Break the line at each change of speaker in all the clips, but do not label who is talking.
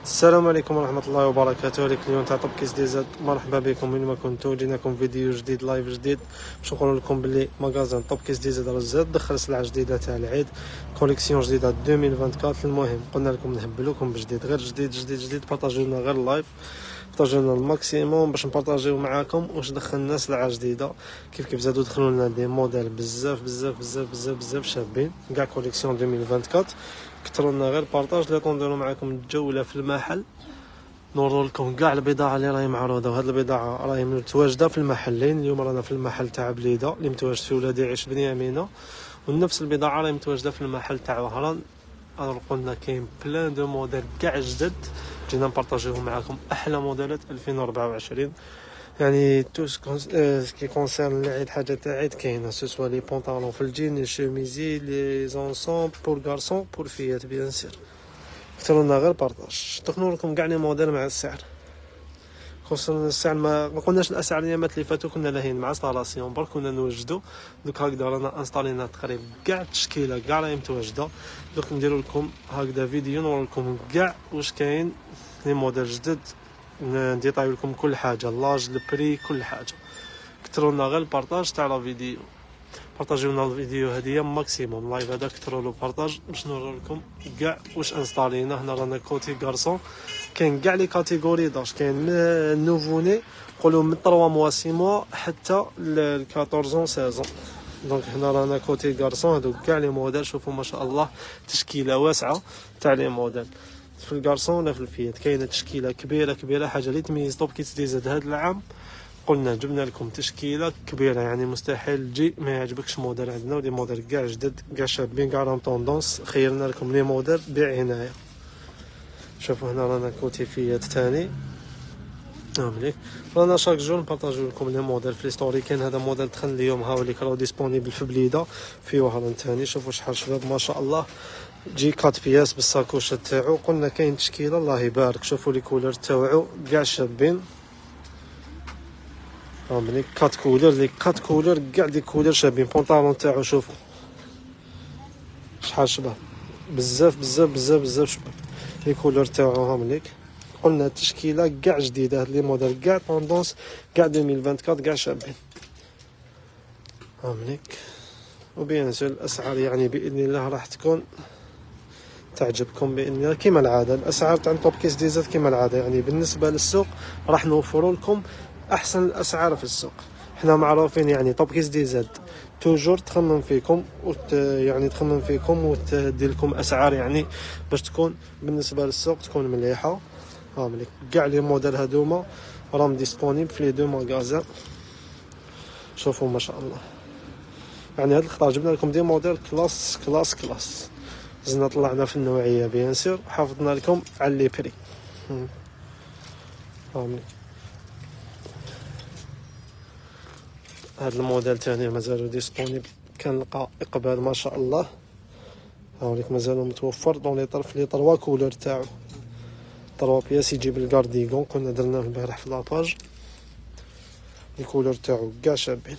السلام عليكم ورحمة الله وبركاته. لك اليوم تاع طب كيس دي زاد. مرحبا بكم وين ما كنتو، جيناكم فيديو جديد لايف جديد باش نقول لكم بلي مغازان طب كيس دي زاد راه زاد دخل سلعة جديدة تاع العيد، كوليكسيون جديدة 2024. المهم قلنا لكم نهبلوكم بجديد، غير جديد جديد جديد. بارطاجيو لنا غير اللايف، بارطاجيو لنا الماكسيموم باش نبارطاجيو معاكم واش دخلنا سلعة جديدة. كيف زادوا دخلوا لنا دي موديل بزاف بزاف بزاف بزاف بزاف شابين، كاع كوليكسيون 2024. كثروا لنا غير بارطاج اللي طونديروا معاكم الجولة في المحل، نورو لكم كاع البضاعه اللي راهي معروضه. وهاد البضاعه راهي متواجده في المحلين. اليوم رانا في المحل تاع بليده اللي متواجد في ولادي يعيش بنيامينه، ونفس البضاعه راهي متواجده في المحل تاع وهران. قلنا كاين بلان دو موديل كاع جدد، جينا نبارطاجيوهم معكم. احلى موديلات 2024 يعني توس كي كونسيرن العيد، حاجه تاع عيد كاينه، سوسوا لي بونطالون في الجين، لي شوميزي، لي زونسومبل بور غارسون بور فيات بيان سير. كثروا لنا غير بارطاج، دخلوا لكم كاع لي موديل مع السعر. خصوصا السعر ما قلناش الاسعار الايامات اللي فاتوا، كنا لاهين مع انستالاسيون برك كنا نوجدوا. دوك هكذا رانا انستالينا تقريبا كاع التشكيله كاع راهي متواجده. دوك نديروا لكم هكذا فيديو نوري لكم كاع واش كاين لي موديل جدد، نديطايو لكم كل حاجه، لاج البري كل حاجه. كثروا لنا غير البارطاج تاع لا فيديو، بارطاجيو لنا الفيديو هديه ماكسيموم. لايف هذا كثروا له بارطاج باش نوري لكم كاع واش انستالينا. هنا رانا كوتي غارسون، كاين كاع لي كاتيجوري داش، كاين النوفوني نقولوا من 3 موا 6 موا حتى ل 14 16. دونك هنا رانا كوتي غارسون، هذوك كاع لي موديل. شوفوا ما شاء الله تشكيله واسعه تاع لي موديل في الغارسون ولا في الفيات. كاينه تشكيله كبيره كبيره، حاجه اللي تميز طوب كيتس دي زاد هذا العام. قلنا جبنا لكم تشكيله كبيره، يعني مستحيل تجي ما يعجبكش موديل عندنا. ودي موديل كاع جدد كاع شابين كاع راه طوندونس. خيرنا لكم لي موديل بعنايه. شوفوا هنا رانا كوتي فيات ثاني مليك. رانا شاك جور نبارطاجيو لكم لي موديل في ستوري. كاين هذا موديل دخل اليوم هاوليك راه ديسپونيبل في بليده في وهران ثاني. شوفوا شحال شباب ما شاء الله، جي 4 بياس بالساكوشه تاعو. قلنا كاين تشكيله الله يبارك. شوفوا لي كولر تاعو كاع شابين مليك. 4 كولر، لي 4 كولر كاع دي كولر شابين. بونطالون تاعو شوفوا شحال شباب، بزاف بزاف بزاف بزاف شباب. لي كولر تاعو مليك. قلنا التشكيله كاع جديده، هاد لي موديل كاع طوندونس كاع 2024 كاع شابين مليك. وبيان سور الاسعار يعني باذن الله راح تكون تعجبكم باذن الله كما العاده. الاسعار تاع توب كيس دي زاد كما العاده، يعني بالنسبه للسوق راح نوفروا لكم احسن الاسعار في السوق. حنا معروفين يعني طوب كيس دي زاد توجور تخمم فيكم يعني تخمم فيكم وتدير لكم اسعار يعني باش تكون بالنسبه للسوق تكون مليحه مليك. كاع لي موديل هذوما راهم ديسپونيبل في لي دو ماغازان. شوفوا ما شاء الله، يعني هاد الخطا جبنا لكم دي موديل كلاس كلاس كلاس. زدنا طلعنا في النوعيه بيان سور، حافظنا لكم على لي بري مليك. هاد الموديل ثاني مازالو ديسپونيبل، كنلقى اقبال ما شاء الله هاوليك مازالو متوفر دون لي طرف لي 3 كولور تاعو. 3 بياس يجيب الكارديغون، كنا درناه البارح في لاباج. الكولور تاعو كاع شابين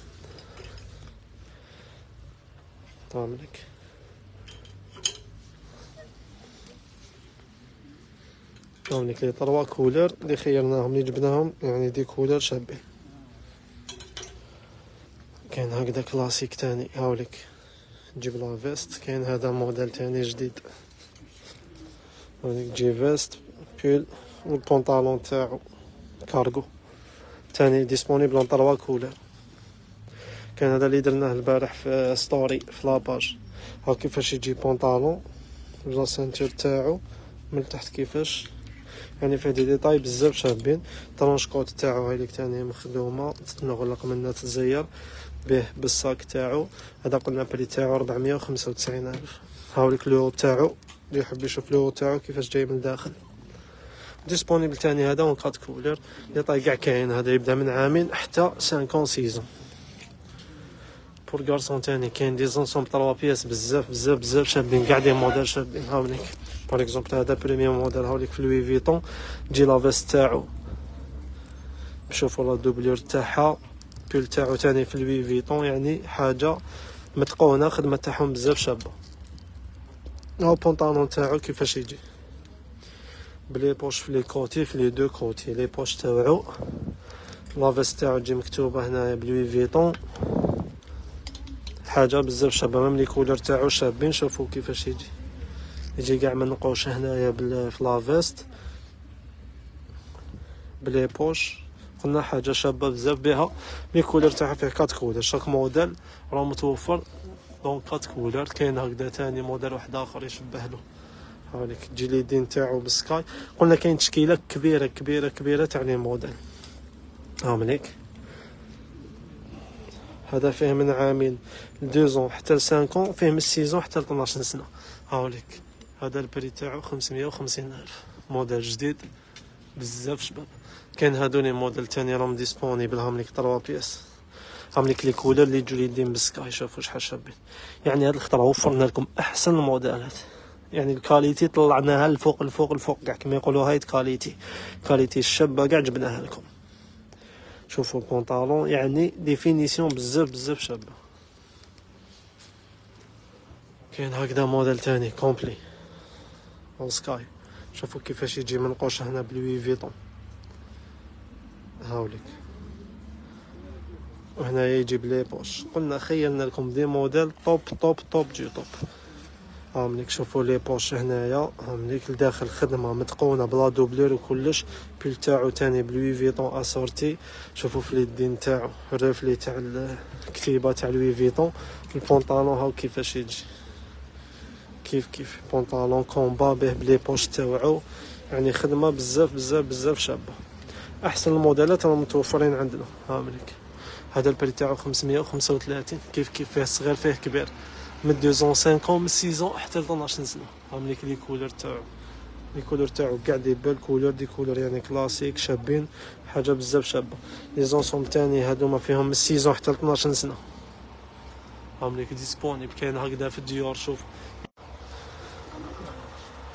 مليك. مليك لي 3 كولور اللي خيرناهم اللي جبناهم، يعني دي كولور شابين. كاين هكذا كلاسيك تاني هاوليك تجيب لا فيست. كاين هذا موديل تاني جديد هاوليك تجي فيست بول والبونطالون تاعو كارغو تاني ديسپونيبل ان 3 كولور. كان هذا اللي درناه البارح في ستوري في لاباج. ها كيفاش يجي بونطالون لا سانتور تاعو من تحت كيفاش، يعني فيه دي ديتاي بزاف شابين. طرونشكوت تاعو هايليك تاني مخدومه تنغلق منها تزير به بالساك تاعو. هذا قلنا بري تاعو 495 الف. هاوليك لو تاعو اللي يحب يشوف لو تاعو كيفاش جاي من الداخل. ديسپونيبل تاني هذا اون 4 كولور. لي طاي كاع كاين، هذا يبدا من عامين حتى 5 سيزون. بور غارسون تاني كاين دي زونسومبل 3 بياس بزاف بزاف بزاف شابين، كاع دي موديل شابين هاوليك. بار اكزومبل هذا بريميوم موديل هاوليك في لوي فيتون، تجي لا فيست تاعو شوفوا لا دوبلور تاعها، بول تاعو تاني في لوي فيتون، يعني حاجه متقونه، خدمه تاعهم بزاف شابه. هاو بونطالون تاعو كيفاش يجي بلي بوش في لي كوتي، في لي دو كوتي. لي بوش تاوعو لافيست تاعو تجي مكتوبه هنايا بلوي فيتون. حاجه بزاف شابه، ميم لي كولور تاعو شابين. شوفوا كيفاش يجي كاع منقوش هنايا في لافيست بلي بوش. قلنا حاجه شابه بزاف بها. لي كولور تاعها فيه 4 كولور، شاك موديل راه متوفر دونك 4 كولور. كاين هكذا تاني موديل واحد اخر يشبه له، هاوليك تجي لي دين تاعو بالسكاي. قلنا كاين تشكيله كبيره كبيره كبيره تاع لي موديل. هاوليك هذا فيه من عامين 2 حتى ل 5 فيه من 6 حتى ل 12 سنه. هاوليك هذا البري تاعو 550,000. موديل جديد بزاف شباب. كاين هادو لي موديل تاني راهم ديسپونيبل. هامليك 3 بياس. هامليك لي كولور اللي يجوا يدين بالسكاي. شوفوا شحال شابين. يعني هاد الخطره وفرنا لكم احسن الموديلات. يعني الكاليتي طلعناها الفوق الفوق الفوق كاع كما يقولوا. هاي كاليتي الشابه كاع جبناها لكم. شوفوا البونطالون يعني ديفينيسيون بزاف بزاف شابه. كاين هكذا موديل تاني كومبلي اون سكاي. شوفوا كيفاش يجي منقوش هنا بلوي فيتون. هاوليك وهنا يجي بلي بوش. قلنا خيلنا لكم دي موديل توب توب توب جي توب. هامليك شوفوا لي بوش هنايا. هامليك لداخل خدمه متقونه بلا دوبلور وكلش. بيل تاعو تاني بلوي فيتون اسورتي. شوفوا في اليدين تاعو الرفلي تاع الكتيبه تاع لوي فيتون. البونطالون هاو كيفاش يجي كيف بونطالون كومبا به بلي بوش تاوعو. يعني خدمه بزاف بزاف بزاف شابه. احسن الموديلات راهم متوفرين عندنا. هامليك هذا البري تاعو 535. كيف فيه صغير فيه كبير، من 2 من 6 حتى ل 12 سنه. هامليك لي كولور تاعو كاع دي بال كولور، دي كولور يعني كلاسيك شابين. حاجه بزاف شابه. لي زونسوم تاني هادوما فيهم من 6 حتى ل 12 سنه. هامليك ديسپونيبل. كاين هكذا في الديور. شوف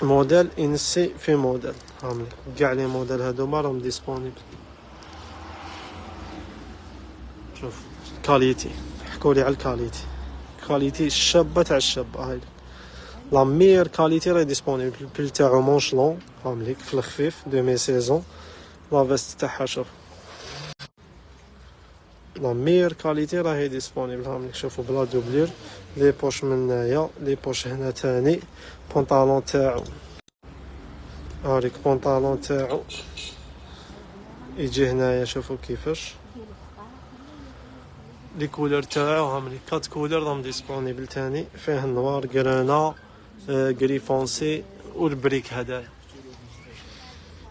موديل انسي في موديل. هامليك كاع لي موديل هادوما راهم ديسپونيبل. شوف كاليتي، حكولي على الكاليتي الشابه تاع الشابه. هاي لا مير كاليتي راهي ديسپونيبل. البيل تاعو مونشلون هامليك في الخفيف دومي سيزون. لا فيست تاعها شوف لا مير كاليتي راهي ديسپونيبل. هامليك شوفوا بلا دوبلور. لي بوش من هنايا، لي بوش هنا تاني. بونطالون تاعو هاوليك بونطالون تاعو يجي هنايا. شوفوا كيفاش لي كولور تاعو. هامليك 4 كولور راهم ديسپونيبل تاني. فيه النوار غرانا غري فونسي والبريك هدايا.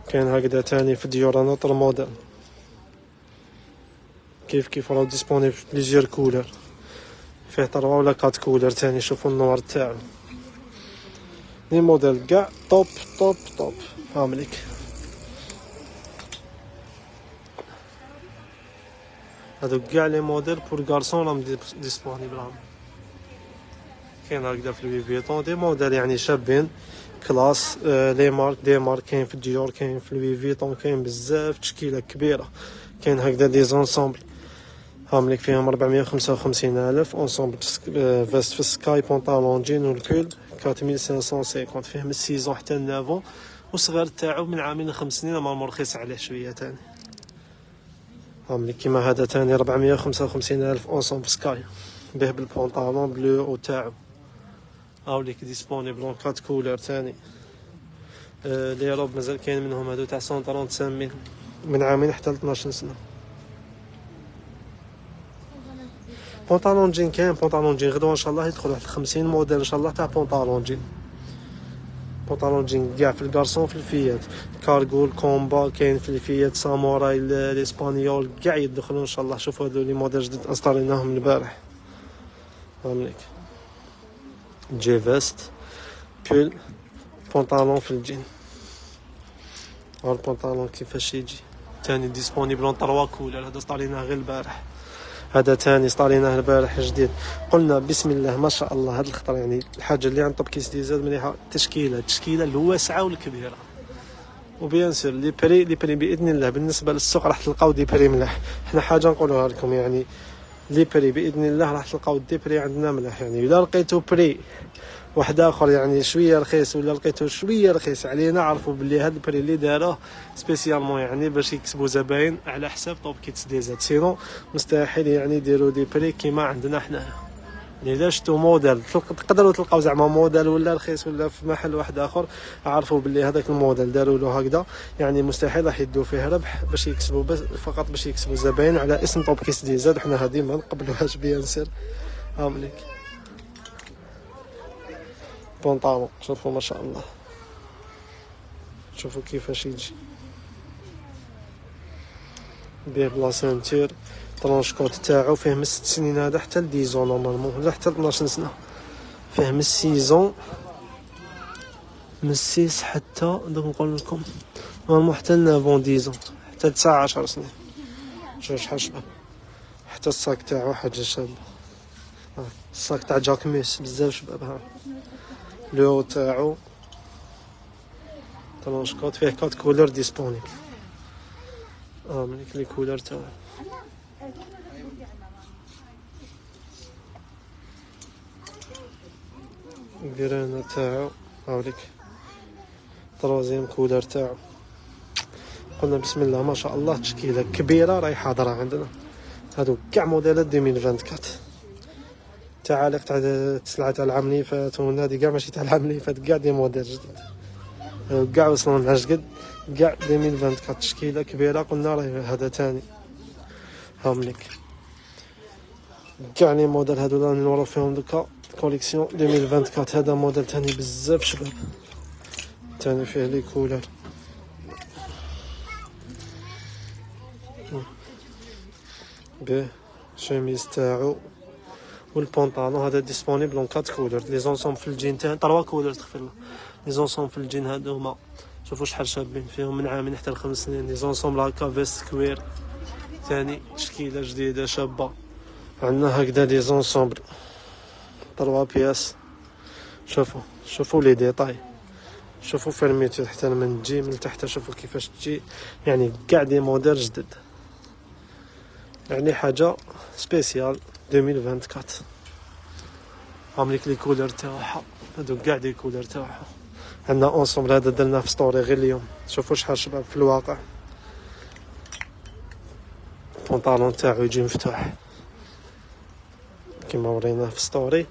كاين هكذا تاني في ديور نوتر موديل. كيف راهو ديسپونيبل في بليزيور كولور. فيه 3 ولا 4 كولور تاني. شوفوا النوار تاعو. لي موديل كاع توب توب توب. هامليك هادو كاع لي موديل بور غارسون راهم ديسپونيبل. كاين هكذا في لوي فيتون دي موديل يعني شابين كلاس. لي مارك دي مارك كاين في ديور، كاين في لوي فيتون، كاين بزاف تشكيله كبيره. كاين هكذا دي زونسومبل. هامليك فيهم 455,000. اونسومبل فيست في السكاي بونطالون جين والبول 4550. فيه من 6 حتى ل 9 وصغير تاعو من عامين 5 سنين. ما مرخص عليه شويه تاني. هامليك كيما هذا تاني 455,000 اونسومبل سكاي به بالبونطالون بلو او تاعو. هاوليك ديسپونيبل 4 كولور تاني. لي روب مازال كاين منهم هادو تاع 135,000 من عامين حتى ل 12 سنه. بونطالون جين كاين بونطالون جين غدوه ان شاء الله يدخل واحد 50 موديل ان شاء الله تاع بونطالون جين. بونطالون جين كاع في الكارسون في الفيات كارغو الكومبا. كاين في الفيات ساموراي الاسبانيول كاع يدخلوا ان شاء الله. شوفوا هادو لي موديل جديد انستاليناهم البارح. هامليك جي فيست بول بونطالون في الجين. ها البونطالون كيفاش يجي تاني ديسپونيبل 3 كولور. هذا صطاليناه غير البارح. هذا تاني صطاليناه البارح جديد. قلنا بسم الله ما شاء الله. هاد الخطر يعني الحاجه اللي عند طب كيس ديزل مليحه. التشكيله الواسعه والكبيره. وبيان سور لي بري باذن الله بالنسبه للسوق راح تلقاو دي بري ملاح. حنا حاجه نقولوها لكم يعني لي بري باذن الله راح تلقاو دي بري عندنا ملاح. يعني اذا لقيتو بري واحد اخر يعني شويه رخيص ولا لقيته شويه رخيص علينا، عرفوا باللي هذا البري اللي داروه سبيسيالمون يعني باش يكسبوا زباين على حساب توب كيتس دي زاد. سينو مستحيل يعني يديروا دي بري كيما عندنا حنايا. الا شفتو موديل تقدروا تلقاو زعما موديل ولا رخيص ولا في محل واحد اخر، عرفوا باللي هذاك الموديل داروا له هكذا يعني مستحيل راح يدوا فيه ربح باش يكسبوا، بس فقط باش يكسبوا زباين على اسم توب كيس دي زاد. حنا هذه ما نقبلوهاش بيان سير. هامليك بونطالون شوفوا ما شاء الله، شوفوا كيفاش يجي بيه بلا سانتير. طرونشكوت تاعو فيه من 6 سنين هذا حتى ل 10 نورمالمون ولا حتى ل 12 سنه، فيه من 6 من 6 حتى دوك نقول لكم نورمالمون حتى ل 9 10 حتى ل 19 سنين. شوف شحال شباب، حتى الصاك تاعو حاجه شابه. الصاك تاع جاك ميس بزاف شباب. ها لو تاعو طرونشكوت فيه 4 كولور ديسپونيبل. مليك لي كولور تاعو الكرانا تاعو. هاوليك تروزيام كولر تاعو. قلنا بسم الله ما شاء الله تشكيله كبيره راهي حاضره عندنا. هادو كاع موديلات 2024 تعالق تاع السلعه تاع العام اللي فات ونادي كاع ماشي تاع العام اللي فات، كاع دي موديل جديد كاع وصلوا لنا جدد كاع 2024 تشكيله كبيره. قلنا راهي هذا تاني. هامليك كاع لي موديل هادو اللي نورو فيهم دوكا كوليكسيون 2024. هذا موديل تاني بزاف شباب، تاني فيه لي كولر به شيميز تاعو والبونطالون. هذا ديسپونيبل اون 4 كولر. لي زونسوم في الجين تاع 3 كولر تغفر له. لي زونسوم في الجين هادو هما شوفوا شحال شابين، فيهم من عامين حتى ل5 سنين. لي زونسوم لاكا فيست كوير ثاني تشكيله جديده شابه. عندنا هكذا لي زونسومبل 3 بياس. شوفوا لي ديتاي، شوفوا فيرميتو حتى من تجي من تحت، شوفوا كيفاش تجي يعني كاع دي موديل جدد يعني حاجه سبيسيال 2024. هامليك لي كولر تاعها هادو كاع دي كولر تاعها. عندنا اونسومبل هذا درناه في ستوري غير اليوم. شوفوا شحال شباب في الواقع. البونطالون تاعو يجي مفتوح كيما وريناه في ستوري.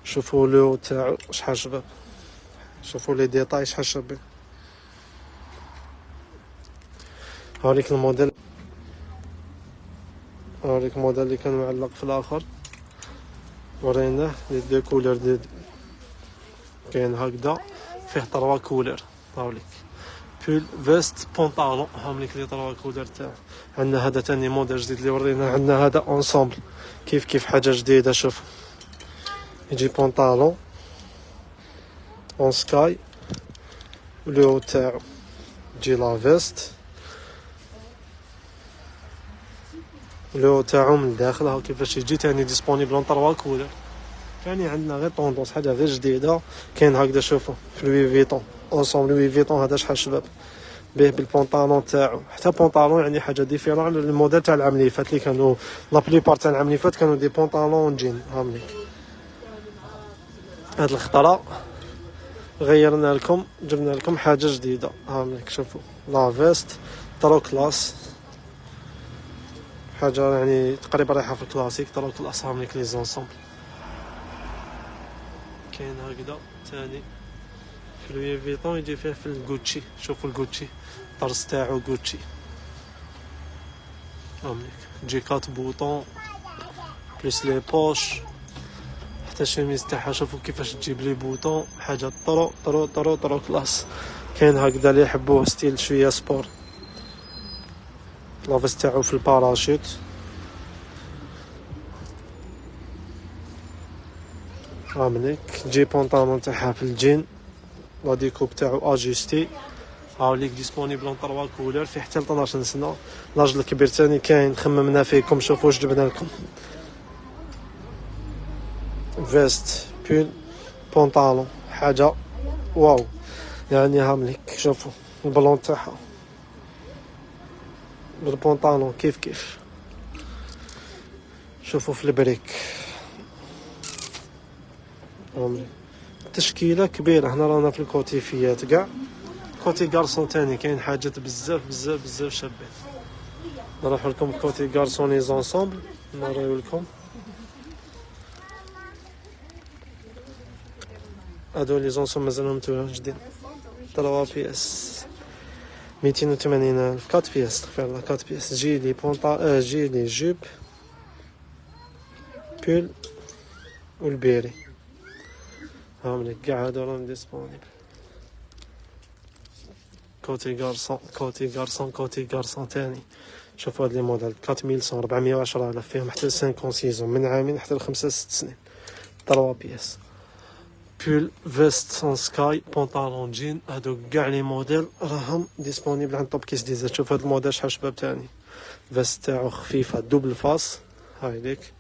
شوفوا لو تاعو شحال شباب، شوفوا لي ديتاي شحال شابين. هاوليك الموديل، هاوليك الموديل اللي كان معلق في الاخر وريناه لي دو كولر دي كاين هكذا فيه 3 كولر. هاوليك بول فيست بونطالون. هاوليك لي 3 كولر تاعو. عندنا هذا تاني موديل جديد اللي وريناه. عندنا هذا اونسومبل كيف حاجه جديده. شوف يجي بونطالون اون سكاي ولو تاعو يجي لا فيست لو تاعو من الداخل. ها كيفاش يجي تاني ديسپونيبل اون 3 كولر. يعني عندنا غير طوندونس حاجه غير جديده كاين هكذا. شوفوا في لوي فيتون اونسومبل لوي فيتون هذا شحال شباب به بالبونطالون تاعو. حتى بونطالون يعني حاجه ديفيرون على الموديل تاع العام اللي فات اللي كانوا لا بليبار تاع العام اللي فات كانوا دي بونطالون جين. هامليك هاد الخطره غيرنا لكم جبنا لكم حاجه جديده. هامليك شوفوا لا فيست ترو كلاس حاجه يعني تقريبا رايحه في الكلاسيك ترو كلاس. هامليك لي زونسومبل كاين هكذا تاني في لوي فيتون يجي فيه في الغوتشي. شوفوا الغوتشي الطرز تاعو غوتشي. هامليك تجي 4 بوطون بليس لي بوش حتى الشميز تاعها. شوفوا كيفاش تجيب لي بوطون حاجه طرو كلاس. كاين هكذا اللي يحبوه ستيل شويه سبور. لافيس تاعو في الباراشوت. هامليك تجي بونطالون تاعها في الجين لا ديكوب تاعو اجيستي. هاوليك ديسپونيبل اون 3 كولر فيه حتى ل 12 سنه. لاج الكبير تاني كاين خممنا فيكم. شوفوا واش جبنا لكم فيست بول بونطالون حاجه واو يعني. هامليك شوفوا البلون تاعها بالبونطالون كيف شوفوا في البريك. تشكيله كبيره. هنا رانا في الكوتيفيات كاع. كوتي كارسون تاني كاين حاجات بزاف بزاف بزاف شابين. نروح لكم كوتي كارسون لي زونسومبل نوريو لكم. هادو لي زونسومبل مازالهم جديد. 3 بياس 280,000. 4 بياس استغفر الله. 4 بياس جيلي بونطا جيلي جوب بول والبيري. هاملك كاع هادو راهم ديسپونيبل. كوتي غارسون كوتي غارسون كوتي غارسون تاني. شوفوا هاد لي موديل 4100 410,000 فيهم حتى 5 سيزون من عامين حتى ل5 6 سنين. 3 بياس بول فيست سون سكاي بونطالون جين. هادو كاع لي موديل راهم ديسپونيبل عند توب كيس ديزاير. شوف هاد الموديل شحال شباب تاني. فيست تاعو خفيفه دوبل فاس هاي ليك.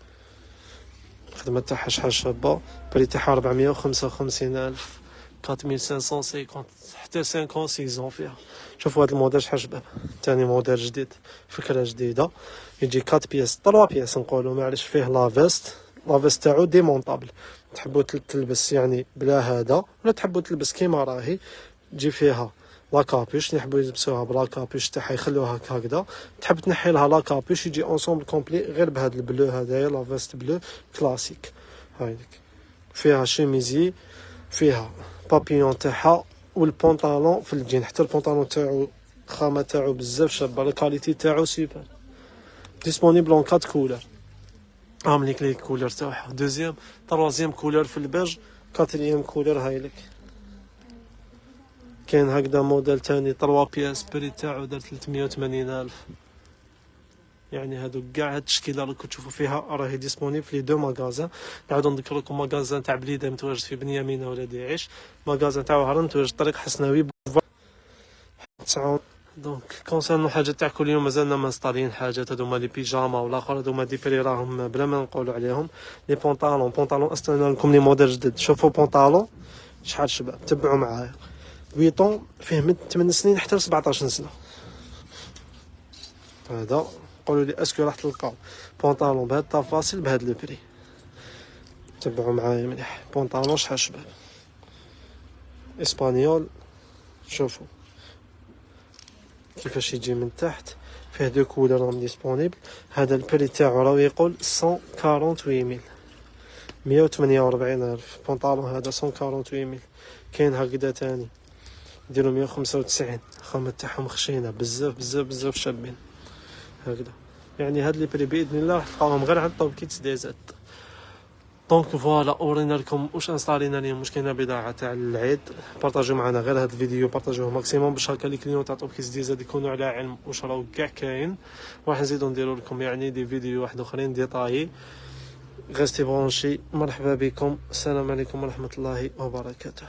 الخدمه تاعها شحال شابه. بري تاعها 455,000 4550 حتى 5 سيزون فيها. شوفوا هاد الموديل شحال شباب. تاني موديل جديد فكره جديده. يجي 4 بياس 3 بياس نقولوا معليش. فيه لا فيست تاعو ديمونطابل. تحبوا تلبس يعني بلا هذا ولا تحبوا تلبس كيما راهي. تجي فيها لا كابوش. يحبوا يلبسوها بلا كابوش تاعها يخلوها هكذا. تحب تنحي لها لا كابوش يجي اونسومبل كومبلي غير بهذا البلو هذايا. لا فيست بلو كلاسيك هايديك. فيها شيميزي فيها بابيون تاعها والبونطالون في الجين. حتى البونطالون تاعو الخامه تاعو بزاف شابه. الكاليتي تاعو سوبر. ديسپونيبل اون 4 كولور. عامليك لي كولور تاعها. دوزيام تروازيام كولور في البيج. كاتريام كولور هايلك. كاين هكذا موديل تاني 3 بياس بري تاعو دار 380,000. يعني هادو كاع هاد التشكيله راكم تشوفوا فيها راهي ديسپونيبل في لي دو ماغازان. نعاود نذكر لكم ماغازان تاع بليده متواجد في بن يامينه ولا داعش. ماغازان تاع هرم متواجد طريق حسناوي. دونك كونسيرنو حاجه تاع كل يوم مازالنا ما نسطالين حاجات. هادو لي بيجاما ولا اخر. هادو دي بري راهم بلا ما نقولوا عليهم. لي بونطالون استنى لكم لي موديل جدد. شوفوا بونطالون شحال شباب. تبعوا معايا. ويطون فيه من 8 سنين حتى ل 17 سنه. هذا قولوا لي اسكو راح تلقاو بونطالون بهاد التفاصيل بهاد لو بري. تبعوا معايا مليح. بونطالون شحال شباب. اسبانيول. شوفوا كيفاش يجي من تحت. فيه دو كولور راهم ديسپونيبل. هذا البري تاعو راه يقول 148,000 148,000. بونطالون هذا 148,000. كاين هكذا تاني ديرو 195. الخامة تاعهم خشينه بزاف بزاف بزاف شابين هكذا. يعني هاد لي بري باذن الله راح تلقاوهم غير عند توب كيتس دي زاد. دونك فوالا اورينا لكم واش انستالينا اليوم. واش كاينه بضاعه تاع العيد. بارطاجيو معنا غير هاد الفيديو. بارطاجيوه ماكسيموم باش هكا لي كليون تاع توب كيتس دي زاد يكونوا على علم واش راهو كاع كاين. وراح نزيدو نديرو لكم يعني دي فيديو واحد اخرين ديطايي. غيستي برونشي. مرحبا بكم. السلام عليكم ورحمه الله وبركاته.